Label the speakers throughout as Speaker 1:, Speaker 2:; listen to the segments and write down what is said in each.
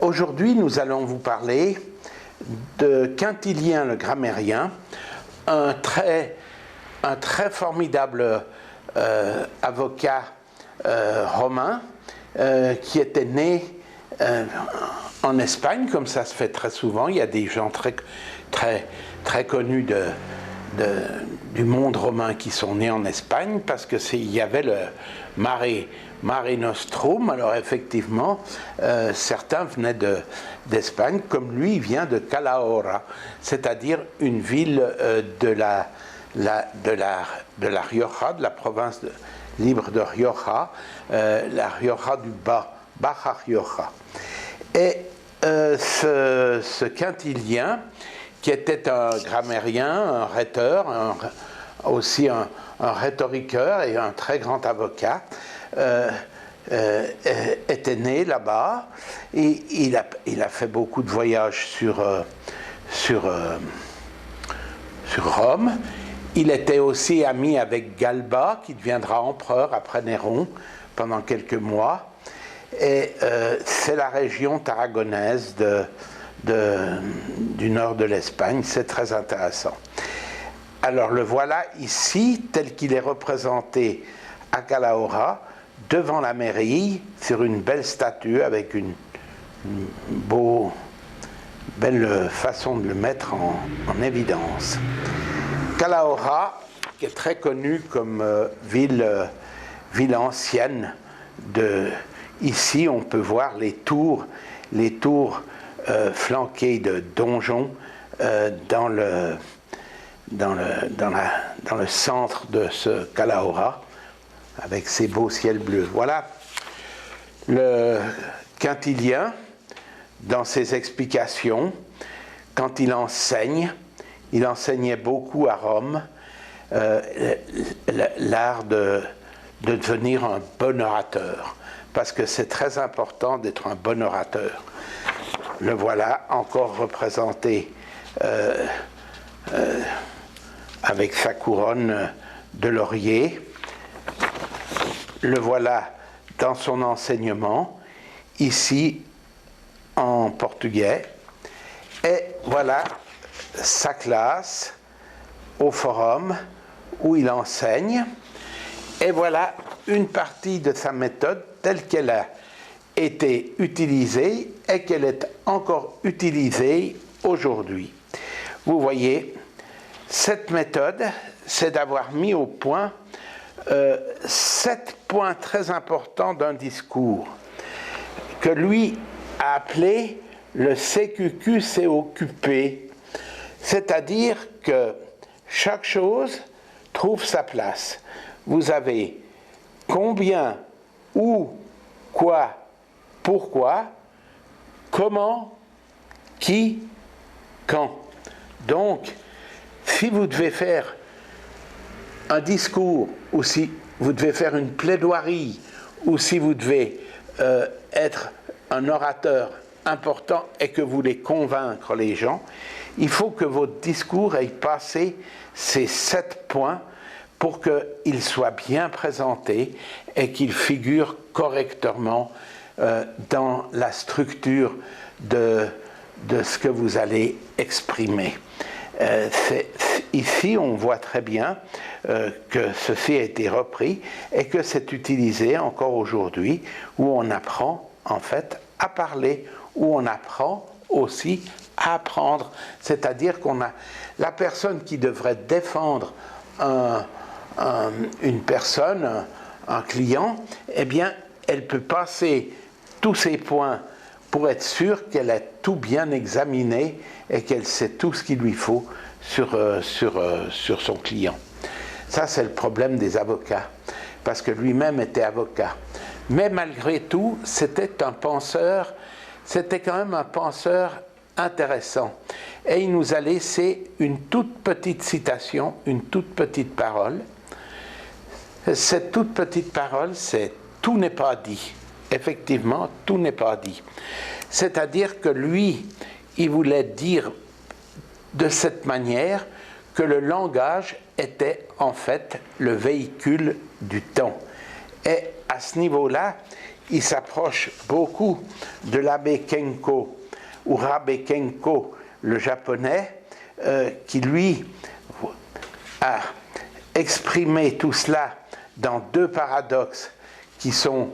Speaker 1: Aujourd'hui, nous allons vous parler de Quintilien le grammairien, un très formidable avocat romain qui était né en Espagne, comme ça se fait très souvent. Il y a des gens très connus du monde romain qui sont nés en Espagne, parce que il y avait le Mare Nostrum. Alors effectivement, certains venaient d'Espagne, comme lui, il vient de Calahorra, c'est-à-dire une ville de la Rioja, de la province libre de Rioja, la Rioja du Baja Rioja. Et ce Quintilien, qui était un grammairien, un rhéteur, aussi un rhétoriqueur et un très grand avocat, était né là-bas. Et il a fait beaucoup de voyages sur Rome. Il était aussi ami avec Galba, qui deviendra empereur après Néron pendant quelques mois. Et c'est la région tarragonaise du nord de l'Espagne. C'est très intéressant. Alors le voilà ici, tel qu'il est représenté à Calahorra, devant la mairie, sur une belle statue avec une belle façon de le mettre en évidence. Calahorra, qui est très connue comme ville ancienne. Ici, on peut voir les tours flanquées de donjons dans le centre de ce Calahorra, avec ses beaux ciels bleus. Voilà le Quintilien, dans ses explications, quand il enseignait beaucoup à Rome l'art de devenir un bon orateur, parce que c'est très important d'être un bon orateur. Le voilà encore représenté avec sa couronne de laurier. Le voilà dans son enseignement, ici en portugais. Et voilà sa classe au forum où il enseigne. Et voilà une partie de sa méthode telle qu'elle a été utilisée et qu'elle est encore utilisée aujourd'hui. Vous voyez, cette méthode, c'est d'avoir mis au point 7 points très importants d'un discours que lui a appelé le CQQ COQP, c'est-à-dire que chaque chose trouve sa place. Vous avez combien, où, quoi, pourquoi, comment, qui, quand. Donc, si vous devez faire un discours, ou si vous devez faire une plaidoirie, ou si vous devez être un orateur important et que vous voulez convaincre les gens, il faut que votre discours ait passé ces 7 points pour qu'il soit bien présenté et qu'il figure correctement dans la structure de ce que vous allez exprimer. Ici, on voit très bien que ceci a été repris et que c'est utilisé encore aujourd'hui, où on apprend en fait à parler, où on apprend aussi à apprendre. C'est-à-dire qu'on a la personne qui devrait défendre une personne, un client, eh bien, elle peut passer tous ces points pour être sûre qu'elle a tout bien examiné et qu'elle sait tout ce qu'il lui faut sur son client. Ça, c'est le problème des avocats, parce que lui-même était avocat. Mais malgré tout, c'était quand même un penseur intéressant. Et il nous a laissé une toute petite citation, une toute petite parole. Cette toute petite parole, c'est « tout n'est pas dit ». Effectivement, tout n'est pas dit. C'est-à-dire que lui, il voulait dire de cette manière que le langage était en fait le véhicule du temps. Et à ce niveau-là, il s'approche beaucoup de l'abbé Kenko, ou Rabbe Kenko, le japonais, qui lui a exprimé tout cela dans deux paradoxes, qui sont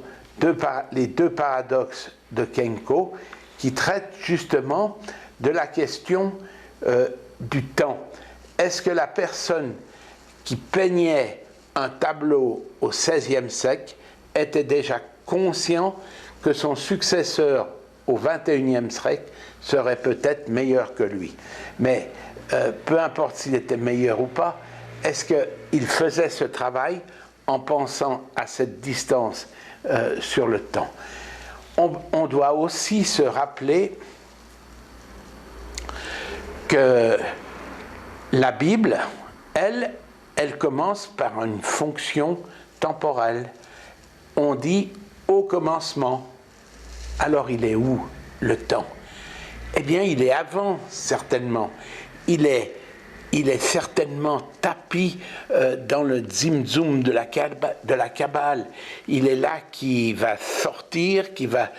Speaker 1: les deux paradoxes de Kenko, qui traitent justement de la question du temps. Est-ce que la personne qui peignait un tableau au XVIe siècle était déjà conscient que son successeur au XXIe siècle serait peut-être meilleur que lui? Mais peu importe s'il était meilleur ou pas, est-ce qu'il faisait ce travail en pensant à cette distance sur le temps? On doit aussi se rappeler que la Bible, elle commence par une fonction temporelle. On dit « au commencement ». Alors il est où le temps? Eh bien, il est avant, certainement. Il est certainement tapi dans le Tzimtzum de la Kabbale. Il est là qui va sortir, qui va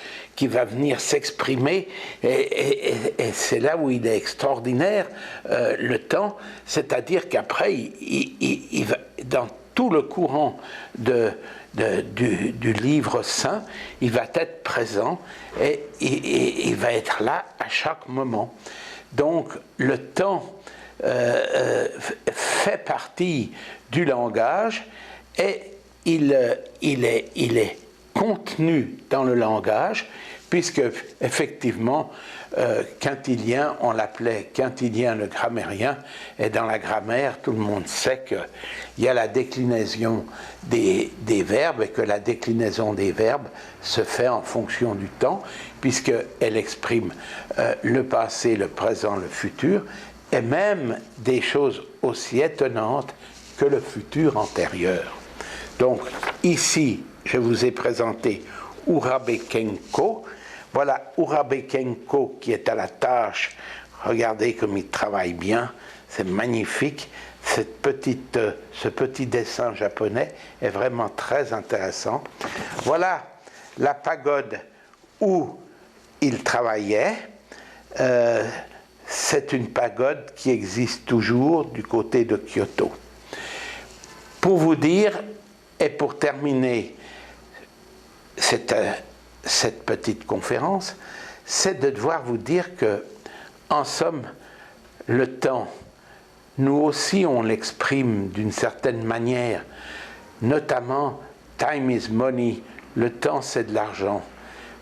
Speaker 1: venir s'exprimer, et c'est là où il est extraordinaire, le temps, c'est-à-dire qu'après, il va, dans tout le courant du livre saint, il va être présent, et il va être là à chaque moment. Donc, le temps fait partie du langage, et il est contenu dans le langage, puisque effectivement Quintilien, on l'appelait Quintilien le grammairien, et dans la grammaire tout le monde sait qu'il y a la déclinaison des verbes, et que la déclinaison des verbes se fait en fonction du temps, puisqu'elle exprime le passé, le présent, le futur, et même des choses aussi étonnantes que le futur antérieur. Donc ici, je vous ai présenté Urabe Kenko. Voilà Urabe Kenko qui est à la tâche. Regardez comme il travaille bien, c'est magnifique. Ce petit dessin japonais est vraiment très intéressant. Voilà la pagode où il travaillait. C'est une pagode qui existe toujours du côté de Kyoto. Pour vous dire, et pour terminer cette petite conférence, c'est de devoir vous dire que, en somme, le temps, nous aussi on l'exprime d'une certaine manière, notamment « time is money », le temps c'est de l'argent.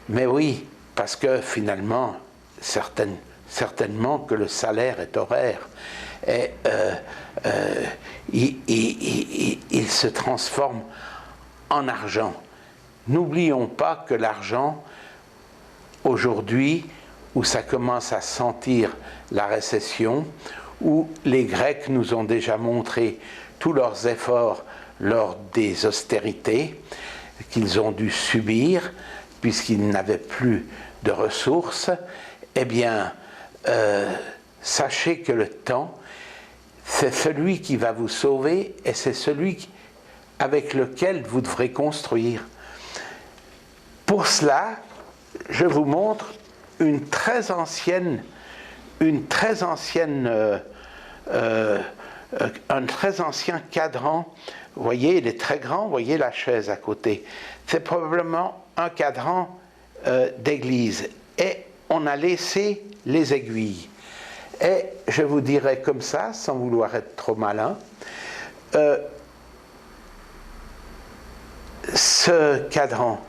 Speaker 1: Mais oui, parce que finalement, certainement que le salaire est horaire, et il se transforme en argent. N'oublions pas que l'argent, aujourd'hui, où ça commence à sentir la récession, où les Grecs nous ont déjà montré tous leurs efforts lors des austérités qu'ils ont dû subir, puisqu'ils n'avaient plus de ressources, eh bien, sachez que le temps, c'est celui qui va vous sauver, et c'est celui avec lequel vous devrez construire. Pour cela, je vous montre un très ancien cadran. Vous voyez, il est très grand, vous voyez la chaise à côté. C'est probablement un cadran d'église. Et on a laissé les aiguilles. Et je vous dirais comme ça, sans vouloir être trop malin, ce cadran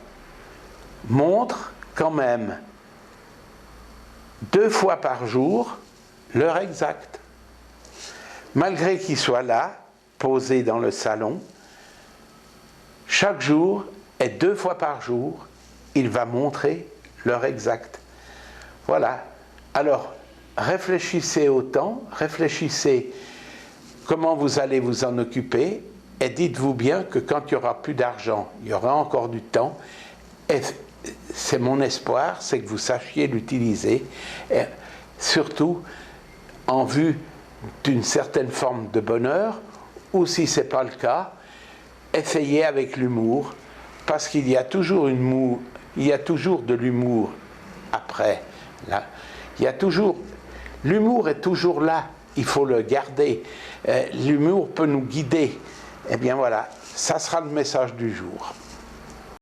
Speaker 1: montre quand même 2 fois par jour l'heure exacte. Malgré qu'il soit là, posé dans le salon, chaque jour et 2 fois par jour, il va montrer l'heure exacte. Voilà. Alors, réfléchissez au temps, réfléchissez comment vous allez vous en occuper, et dites-vous bien que quand il n'y aura plus d'argent, il y aura encore du temps, et c'est mon espoir, c'est que vous sachiez l'utiliser, et surtout en vue d'une certaine forme de bonheur, ou si ce n'est pas le cas, essayez avec l'humour, parce qu'il y a toujours il y a toujours de l'humour après. Là. Il y a toujours, l'humour est toujours là, il faut le garder. L'humour peut nous guider. Eh bien voilà, ça sera le message du jour.